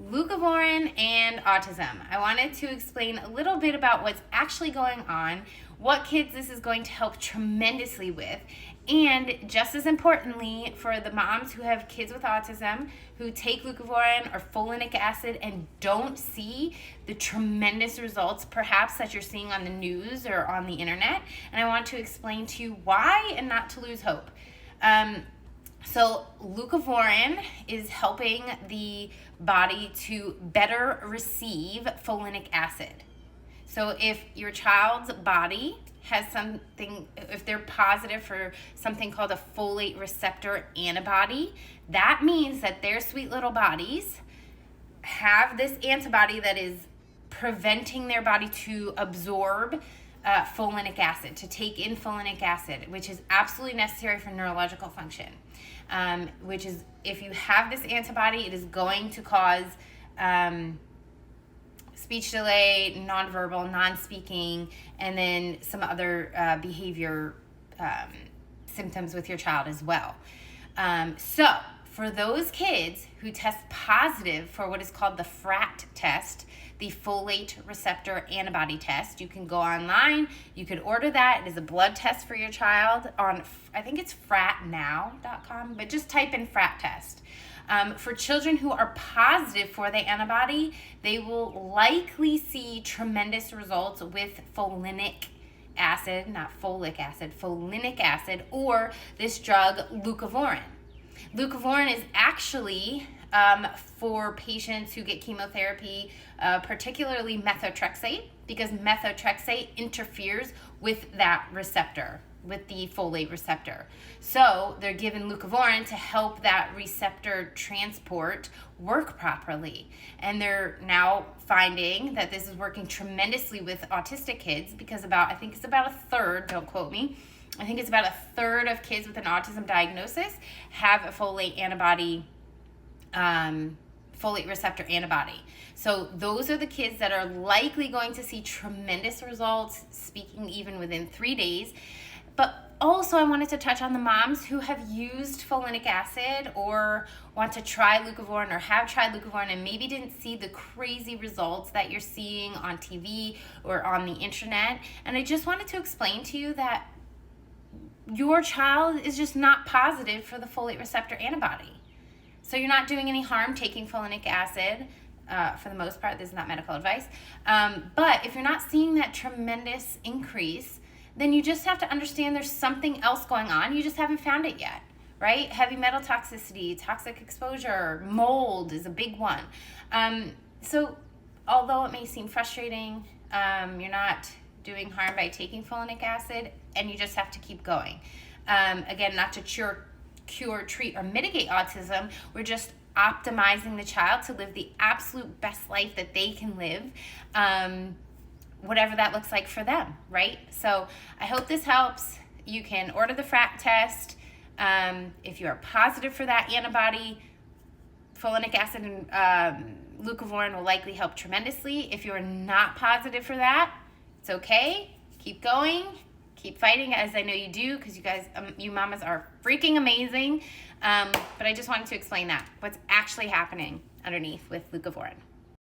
Leucovorin and autism. I wanted to explain a little bit about what's actually going on, what kids this is going to help tremendously with, and just as importantly, for the moms who have kids with autism who take leucovorin or folinic acid and don't see the tremendous results perhaps that you're seeing on the news or on the internet. And I want to explain to you why and not to lose hope. So leucovorin is helping the body to better receive folinic acid. So if your child's body has something, if they're positive for something called a folate receptor antibody, that means that their sweet little bodies have this antibody that is preventing their body to absorb folinic acid, to take in folinic acid, which is absolutely necessary for neurological function. Which is, if you have this antibody, it is going to cause speech delay, nonverbal, non-speaking, and then some other behavior symptoms with your child as well. So for those kids who test positive for what is called the FRAT test, the folate receptor antibody test, you can go online, you could order that. It is a blood test for your child on, I think it's fratnow.com, but just type in FRAT test. For children who are positive for the antibody, they will likely see tremendous results with folinic acid, not folic acid, folinic acid, or this drug leucovorin. Leucovorin is actually for patients who get chemotherapy, particularly methotrexate, because methotrexate interferes with that receptor, with the folate receptor. So they're given leucovorin to help that receptor transport work properly. And they're now finding that this is working tremendously with autistic kids, because I think it's about a third, don't quote me, I think it's about a third of kids with an autism diagnosis have a folate antibody, folate receptor antibody. So those are the kids that are likely going to see tremendous results, speaking even within 3 days. But also I wanted to touch on the moms who have used folinic acid or want to try leucovorin or have tried leucovorin and maybe didn't see the crazy results that you're seeing on TV or on the internet. And I just wanted to explain to you that your child is just not positive for the folate receptor antibody. So you're not doing any harm taking folinic acid. For the most part, this is not medical advice. But if you're not seeing that tremendous increase, then you just have to understand there's something else going on. You just haven't found it yet, right? Heavy metal toxicity, toxic exposure, mold is a big one. So although it may seem frustrating, you're not doing harm by taking folinic acid, and you just have to keep going. Again, not to cure, treat, or mitigate autism. We're just optimizing the child to live the absolute best life that they can live, whatever that looks like for them, right? So I hope this helps. You can order the FRAT test. If you are positive for that antibody, folinic acid and leucovorin will likely help tremendously. If you're not positive for that, it's okay. Keep going. Keep fighting, as I know you do, because you guys, you mamas are freaking amazing. But I just wanted to explain that, what's actually happening underneath with leucovorin.